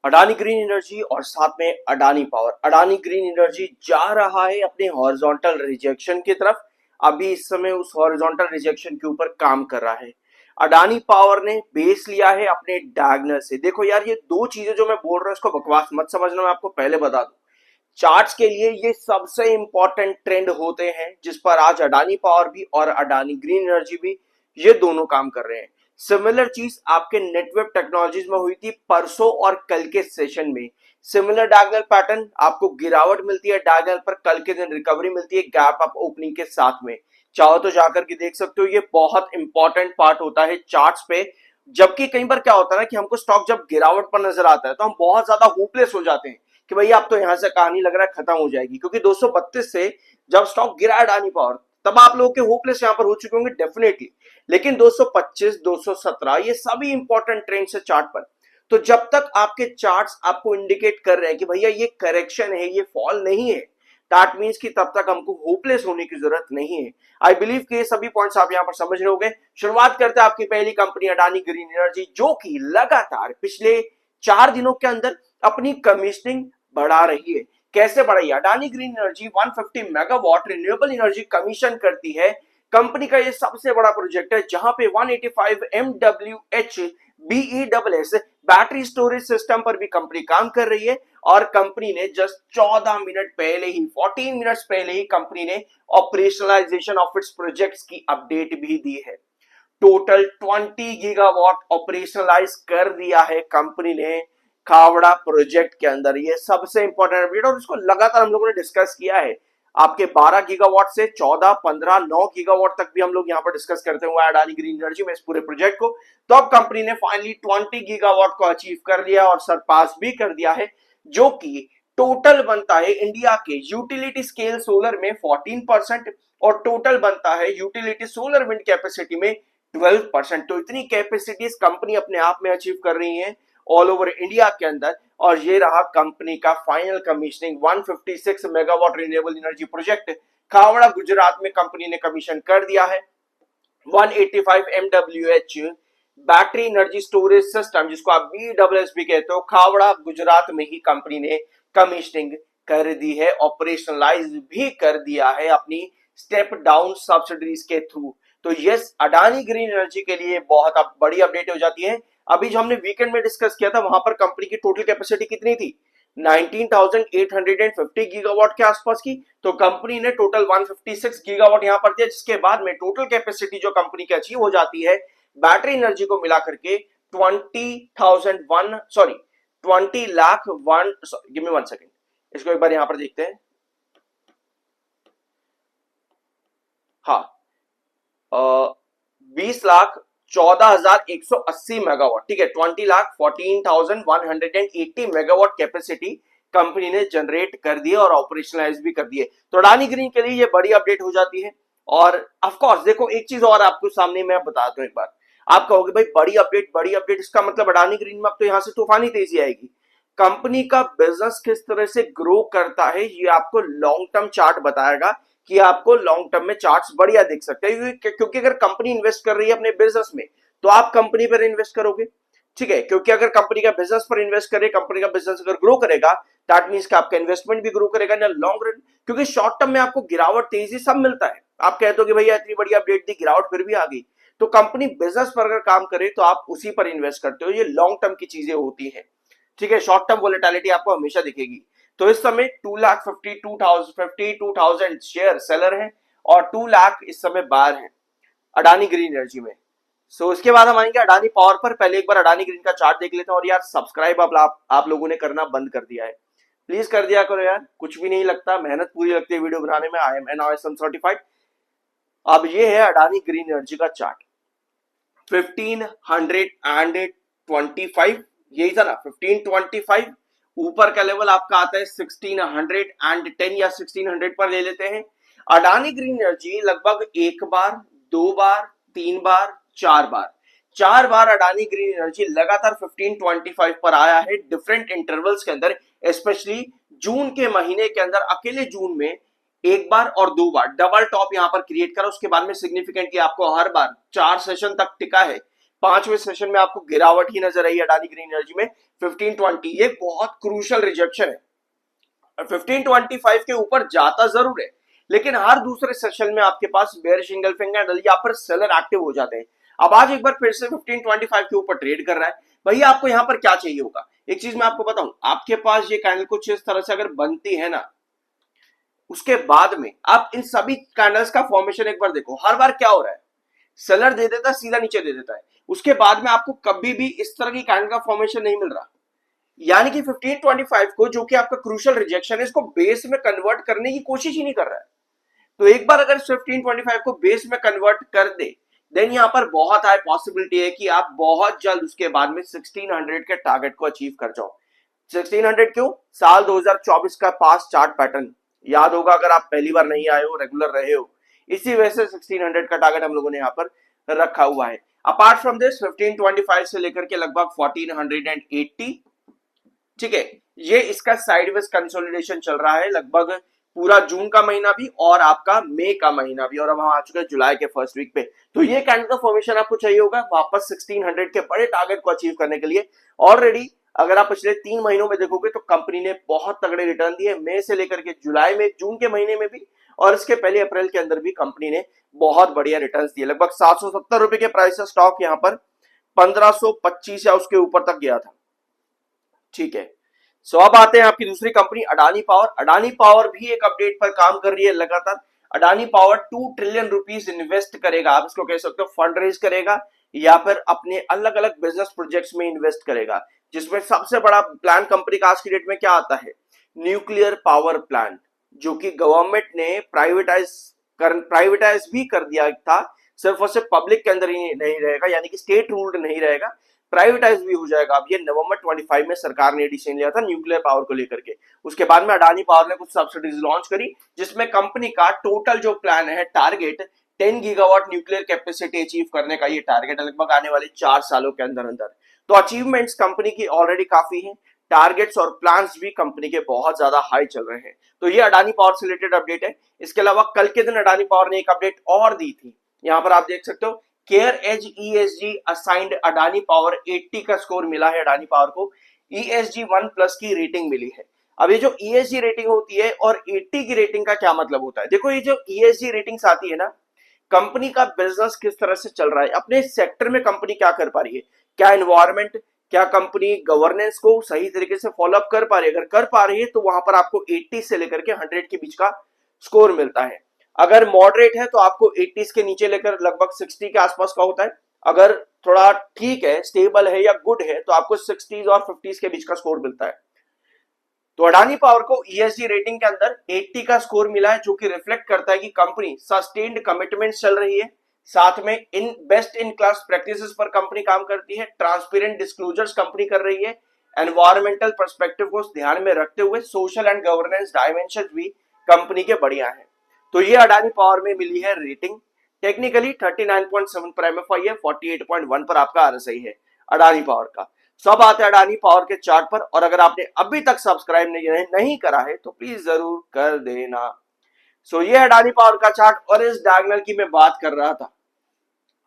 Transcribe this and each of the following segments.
Adani green energy और साथ में Adani power. Adani green energy जा रहा है अपने हॉरिजॉन्टल रिजेक्शन की तरफ। अभी इस समय उस हॉरिजॉन्टल रिजेक्शन के ऊपर काम कर रहा है। अडानी पावर ने बेस लिया है अपने डायगोनल से। देखो यार, ये दो चीजें जो मैं बोल रहा हूं इसको बकवास मत समझना, मैं आपको पहले बता दूं। चार्ट्स के लिए ये सबसे इंपॉर्टेंट ट्रेंड होते हैं जिस पर आज अडानी पावर भी और अडानी ग्रीन एनर्जी भी ये दोनों काम कर रहे हैं। सिमिलर चीज आपके नेटवर्क टेक्नोलॉजीज में हुई थी परसों और कल के सेशन में। सिमिलर डायगोनल पैटर्न, आपको गिरावट मिलती है डायगोनल पर, कल के दिन रिकवरी मिलती है गैप अप ओपनिंग के साथ में। चाहो तो जाकर के देख सकते हो, ये बहुत इंपॉर्टेंट पार्ट होता है चार्ट्स पे। जबकि कई बार क्या होता है ना कि हमको स्टॉक जब गिरावट पर नजर आता है तो हम बहुत ज्यादा होपलेस हो जाते हैं कि भैया अब तो यहां से कहानी लग रहा है खत्म हो जाएगी, क्योंकि 232 से जब स्टॉक गिरा अडानी पावर तब आप लोगों के होपलेस यहां पर हो चुके होंगे डेफिनेटली। लेकिन 225, 217 ये सभी इंपॉर्टेंट ट्रेंड्स है चार्ट पर। तो जब तक आपके चार्ट्स आपको इंडिकेट कर रहे हैं कि भैया ये करेक्शन है, ये फॉल नहीं है, दैट मीन्स कि तब तक हमको होपलेस होने की जरूरत नहीं है। आई बिलीव कि ये सभी पॉइंट्स आप यहां पर समझ रहे होंगे। शुरुआत करते हैं आपकी पहली कंपनी अडानी ग्रीन एनर्जी, जो कि लगातार पिछले 4 दिनों के अंदर अपनी कमीशनिंग बढ़ा रही है। कैसे बढ़ाई है? Adani green energy 150 megawatt renewable energy commission करती है। कंपनी का ये सबसे बड़ा प्रोजेक्ट है जहां पे 185 MWH BESS battery storage system पर भी कंपनी काम कर रही है। और कंपनी ने जस्ट 14 मिनट पहले ही, 14 मिनट्स पहले ही कंपनी ने ऑपरेशनलाइजेशन ऑफ इट्स प्रोजेक्ट्स की अपडेट भी दी है। टोटल 20 गीगावाट ऑपरेशनलाइज कर दिया है कंपनी ने खावड़ा प्रोजेक्ट के अंदर। ये सबसे इंपॉर्टेंट अपडेट और इसको लगातार हम लोगों ने डिस्कस किया है। आपके 12 गीगावाट से 14, 15, 9 गीगावाट तक भी हम लोग यहाँ पर डिस्कस करते हुए अडानी ग्रीन एनर्जी में इस पूरे प्रोजेक्ट को। तो अब कंपनी ने फाइनली 20 गीगावाट को अचीव कर लिया और सरपास भी कर दिया है, जो कि टोटल बनता है इंडिया के यूटिलिटी स्केल सोलर में 14% और टोटल बनता है यूटिलिटी सोलर विंड कैपेसिटी में 12%। तो इतनी कैपेसिटीज कंपनी अपने आप में अचीव कर रही है ऑल ओवर इंडिया के अंदर। और ये रहा कंपनी का final commissioning 156 megawatt renewable energy project Khavda Gujarat में कंपनी ने कमीशन कर दिया है। 185 MWH battery energy storage system, जिसको आप BESS भी कहते हो, खावड़ा गुजरात में ही कंपनी ने कमीशनिंग कर दी है, ऑपरेशनलाइज भी कर दिया है अपनी स्टेप डाउन सब्सिडीज के थ्रू। तो यस, अडानी ग्रीन एनर्जी के लिए बहुत बड़ी अपडेट हो जाती है। अभी जो हमने वीकेंड में डिस्कस किया था वहां पर कंपनी की टोटल कैपेसिटी कितनी थी? 19,850 गीगावाट के आसपास की। तो कंपनी ने टोटल 156 गीगावाट यहां पर दिया, जिसके बाद में टोटल कैपेसिटी जो कंपनी की अचीव हो जाती है बैटरी एनर्जी को मिला करके 20 लाख 1, गिव मी 1 सेकेंड, इसको एक बार यहां पर देखते हैं। हाँ, 20,14,180 मेगावाट, ठीक है। 20,14,180 मेगावाट कैपेसिटी कंपनी ने जनरेट कर दी और ऑपरेशनलाइज भी कर दी है। तो अडानी ग्रीन के लिए ये बड़ी अपडेट हो जाती है। और ऑफ कोर्स देखो, एक चीज और आपको सामने मैं बताता हूं एक बार। आप कहोगे भाई बड़ी अपडेट, बड़ी अपडेट, इसका मतलब अडानी ग्रीन में अब तो यहां से तूफानी तेजी आएगी। कंपनी का बिजनेस किस तरह से ग्रो करता है ये आपको लॉन्ग टर्म चार्ट बताएगा कि आपको लॉन्ग टर्म में चार्ट्स बढ़िया दिख सकते हैं। क्योंकि अगर कंपनी इन्वेस्ट कर रही है अपने बिजनेस में तो आप कंपनी पर इन्वेस्ट करोगे, ठीक है। क्योंकि अगर कंपनी का बिजनेस पर इन्वेस्ट करे, कंपनी का बिजनेस अगर ग्रो करेगा, दैट मींस कि आपका इन्वेस्टमेंट भी ग्रो करेगा इन लॉन्ग रन। क्योंकि शॉर्ट टर्म में आपको गिरावट, तेजी सब मिलता है। आप कहते हो कि भैया इतनी बड़ी अपडेट दी, गिरावट फिर भी आ गई। तो कंपनी बिजनेस पर अगर काम करे तो आप उसी पर इन्वेस्ट करते हो। ये लॉन्ग टर्म की चीजें होती है, ठीक है। शॉर्ट टर्म वोलेटिलिटी आपको हमेशा दिखेगी। तो इस समय 2,52,000 शेयर सेलर हैं और 2 लाख इस समय बायर हैं अडानी ग्रीन एनर्जी में। सो उसके बाद हम आएंगे अडानी पावर पर। पहले एक बार अडानी ग्रीन का चार्ट देख लेते हैं। और यार सब्सक्राइब आप लोगों ने करना बंद कर दिया है, प्लीज कर दिया करो यार, कुछ भी नहीं लगता, मेहनत पूरी लगती है वीडियो बनाने में। I am NISM certified. अब ये है अडानी ग्रीन एनर्जी का चार्ट। 1525 यही था ना, 1525। ऊपर का लेवल आपका आता है 1610 या 1600 पर ले लेते हैं। अडानी ग्रीन एनर्जी लगभग एक बार, दो बार, तीन बार, चार बार अडानी ग्रीन एनर्जी लगातार 1525 पर आया है डिफरेंट इंटरवल्स के अंदर। स्पेशली जून के महीने के अंदर, अकेले जून में एक बार और दो बार डबल टॉप यहां पर क्रिएट करा। उसके बाद में सिग्निफिकेंटली आपको हर बार 4 सेशन तक टिका है पांचवें सेशन में आपको गिरावट ही नजर आई अडानी ग्रीन एनर्जी में 1520, ये बहुत क्रूशल रिजेक्शन है। 1525 के ऊपर जाता जरूर है, लेकिन हर दूसरे सेशन में आपके पास बेयर सिंगल फिंगर या पर सेलर एक्टिव हो जाते हैं। अब आज एक बार फिर से 1525 के ऊपर ट्रेड कर रहा है। भैया आपको यहां पर क्या चाहिए होगा, एक चीज मैं आपको बताऊं, आपके पास ये कैंडल कुछ इस तरह से अगर बनती है ना, उसके बाद में आप इन सभी कैंडल्स का फॉर्मेशन एक बार देखो। हर बार क्या हो रहा है, सेलर दे देता है, सीधा नीचे दे देता है, उसके बाद में आपको कभी भी इस तरह की कैंडल का फॉर्मेशन नहीं मिल रहा। यानी कि 1525 को, जो कि आपका क्रूशियल रिजेक्शन है, इसको बेस में कन्वर्ट करने की कोशिश ही नहीं कर रहा है। तो एक बार अगर 1525 को बेस में कन्वर्ट कर दे, देन यहां पर बहुत हाई पॉसिबिलिटी है कि आप बहुत जल्द उसके बाद में 1600 के टारगेट को अचीव कर जाओ। 1600 क्यों, साल 2024 का पास चार्ट पैटर्न याद होगा अगर आप पहली बार नहीं आए हो, रेगुलर रहे हो, इसी वजह से 1600 का टारगेट हम लोगों ने यहाँ पर रखा हुआ है। अपार्ट फ्रॉम दिस 1525 से लेकर के लगभग 1480, ठीक है, ये इसका साइडवेज कंसोलिडेशन चल रहा है लगभग पूरा जून का महीना भी और आपका मई का महीना भी, और अब हम आ चुके हैं जुलाई के फर्स्ट वीक पे। तो ये कैंडल का फॉर्मेशन आपको चाहिए होगा वापस 1600 के बड़े टारगेट को अचीव करने के लिए। ऑलरेडी अगर आप पिछले 3 महीनों में देखोगे तो कंपनी ने बहुत तगड़े रिटर्न दिए, मई से लेकर के जुलाई में, जून के महीने में भी, और इसके पहले अप्रैल के अंदर भी कंपनी ने बहुत बढ़िया रिटर्न दिए। लगभग 770 रुपए के प्राइस से स्टॉक यहाँ पर 1525 या उसके ऊपर तक गया था, ठीक है। सो अब आते हैं आपकी दूसरी company Adani power. Adani power भी एक अपडेट पर काम कर रही है लगातार। Adani power 2 trillion rupees invest करेगा, आप इसको कह सकते हो फंड रेज करेगा, या फिर अपने अलग अलग बिजनेस प्रोजेक्ट्स में इन्वेस्ट करेगा, जिसमें सबसे बड़ा प्लान कंपनी का आज की डेट में क्या आता है, न्यूक्लियर पावर प्लांट, जो कि गवर्नमेंट ने प्राइवेटाइज भी कर दिया था। सिर्फ और सिर्फ पब्लिक के अंदर ही नहीं रहेगा, यानी कि स्टेट रूल्ड नहीं रहेगा, प्राइवेटाइज भी हो जाएगा। अब ये नवंबर 25 में सरकार ने डिसीजन लिया था न्यूक्लियर पावर को लेकर के। उसके बाद में अडानी पावर ने कुछ सब्सिडीज लॉन्च करी, जिसमें कंपनी का टोटल जो प्लान है, target 10 gigawatt nuclear capacity achieve करने का ये टारगेट है लगभग आने वाले 4 सालों के अंदर अंदर। तो अचीवमेंट्स कंपनी की ऑलरेडी काफी है, टारगेट्स और प्लान्स भी कंपनी के बहुत ज्यादा हाई चल रहे हैं। तो ये अडानी पावर से रिलेटेड अपडेट है। इसके अलावा कल के दिन अडानी पावर ने एक अपडेट और दी थी, यहां पर आप देख सकते हो, care edge ESG assigned Adani power 80 का स्कोर मिला है अडानी पावर को, ईएसजी 1+ की रेटिंग मिली है। अब ये जो ईएसजी रेटिंग होती है और 80 की रेटिंग का क्या मतलब होता है, देखो ये जो ईएसजी रेटिंग्स आती है ना, कंपनी का बिजनेस किस तरह से चल रहा है, अपने सेक्टर में कंपनी क्या कर पा रही है, क्या एनवायरमेंट, क्या कंपनी गवर्नेंस को सही तरीके से फॉलोअप कर पा रही है। अगर कर पा रही है तो वहां पर आपको 80 से लेकर के 100 के बीच का स्कोर मिलता है। अगर मॉडरेट है तो आपको 80 के नीचे लेकर लगभग 60 के आसपास का होता है। अगर थोड़ा ठीक है, स्टेबल है या गुड है, तो आपको 60 और 50 के बीच का स्कोर मिलता है। तो अडानी पावर को ईएसजी रेटिंग के अंदर 80 का स्कोर मिला है, जो कि रिफ्लेक्ट करता है कि कंपनी सस्टेन्ड कमिटमेंट चल रही है, साथ में in best in class practices पर कंपनी काम करती है, ट्रांसपेरेंट डिस्क्लोजर्स कंपनी कर रही है, एनवायरमेंटल पर्सपेक्टिव को ध्यान में रखते हुए सोशल एंड गवर्नेंस डायमेंशन भी कंपनी के बढ़िया है। तो ये अडानी पावर में मिली है रेटिंग। टेक्निकली 39.7 पर एमएफआई है, 48.1 पर आपका आरएसआई है अडानी पावर का। सब आते हैं अडानी पावर के चार्ट पर, और अगर आपने अभी तक सब्सक्राइब नहीं करा है तो प्लीज जरूर कर देना। सो ये अडानी पावर का चार्ट, और इस डायगोनल की मैं बात कर रहा था,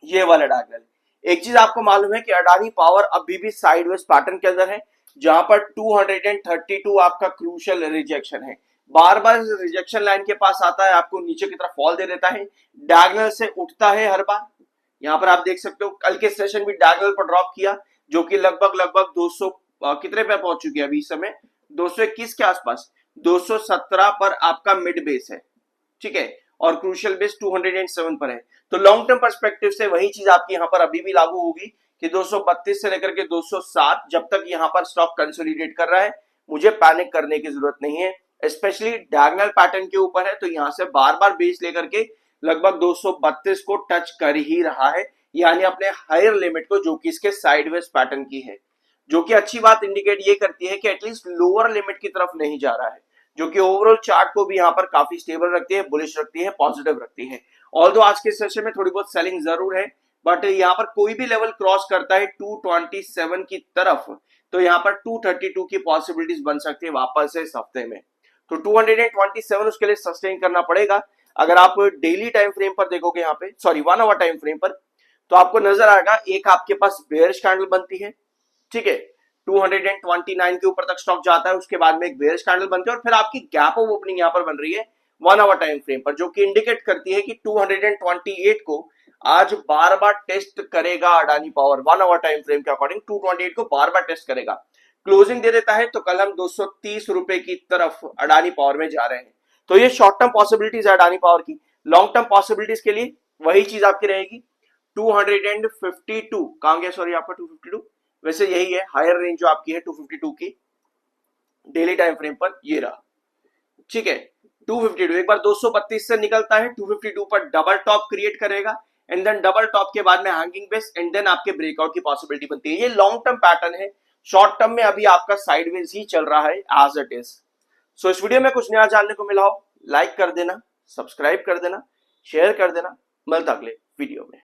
ये वाला डायगोनल। एक चीज आपको मालूम है कि अडानी पावर अभी भी साइडवेज पैटर्न के अंदर है, जहां पर 232 आपका क्रूशियल रिजेक्शन है। बार बार रिजेक्शन लाइन के पास आता है, आपको नीचे की तरफ फॉल दे देता है, डायगोनल से उठता है हर बार। यहां पर आप देख सकते हो कल के सेशन भी डायगोनल पर ड्रॉप किया, जो कि लगभग 200 कितने पे पहुंच चुकी है अभी इस समय, 221 के आसपास, 217 पर आपका मिड बेस है, ठीक है, और क्रूशियल बेस 207 पर है। तो लॉन्ग टर्म पर्सपेक्टिव से वही चीज आपकी यहां पर अभी भी लागू होगी कि 232 से लेकर के 207, जब तक यहां पर स्टॉक कंसोलिडेट कर रहा है, मुझे पैनिक करने की जरूरत नहीं है। स्पेशली डायगोनल पैटर्न के ऊपर है, तो यहां से बार बार बेस लेकर के लगभग 232 को टच कर ही रहा है, यानी अपने हायर लिमिट को, जो कि इसके साइडवेज पैटर्न की है, जो कि अच्छी बात इंडिकेट ये करती है कि एटलीस्ट लोअर लिमिट की तरफ नहीं जा रहा है, जो कि ओवरऑल चार्ट को भी यहां पर काफी स्टेबल रखती है, बुलिश रखती है, पॉजिटिव रखती है। ऑल्दो आज के सेशन में थोड़ी बहुत सेलिंग जरूर है, बट यहां पर कोई भी लेवल क्रॉस करता है 227 की तरफ, तो यहां पर 232 की पॉसिबिलिटीज बन सकती है वापस से इस हफ्ते में। तो 227 उसके लिए सस्टेन करना पड़ेगा। अगर आप डेली टाइम फ्रेम पर देखोगे, यहाँ पे सॉरी 1 आवर टाइम फ्रेम पर, तो आपको नजर आएगा एक आपके पास बेयरिश कैंडल बनती है, ठीक है, 229 के ऊपर तक स्टॉक जाता है, उसके बाद में एक बेयरिश कैंडल बनती है और फिर आपकी गैप ऑफ ओपनिंग यहां पर बन रही है 1 आवर टाइम फ्रेम पर, जो कि इंडिकेट करती है कि 228 को आज बार बार टेस्ट करेगा Adani power. 1 hour time frame के अकॉर्डिंग 228 को बार बार टेस्ट करेगा, क्लोजिंग दे देता है तो कल हम 230 रुपए की तरफ अडानी पावर में जा रहे हैं। तो ये शॉर्ट टर्म पॉसिबिलिटीज है अडानी पावर की। लॉन्ग टर्म पॉसिबिलिटीज के लिए वही चीज आपकी रहेगी 252 कहां गया, सॉरी आपका 252, वैसे यही है हायर रेंज जो आपकी है 252 की डेली टाइम फ्रेम पर, ये रहा, ठीक है। 252 एक बार 232 से निकलता है, 252 पर डबल टॉप क्रिएट करेगा एंड देन डबल टॉप के बाद में हैंगिंग बेस एंड देन आपके ब्रेकआउट की पॉसिबिलिटी बनती है। ये लॉन्ग टर्म पैटर्न है, शॉर्ट टर्म में अभी आपका साइडवेज ही चल रहा है एज इट इज। सो इस वीडियो में कुछ नया जानने को मिला हो, लाइक कर देना, सब्सक्राइब कर देना, शेयर कर देना, मिलता अगले वीडियो में।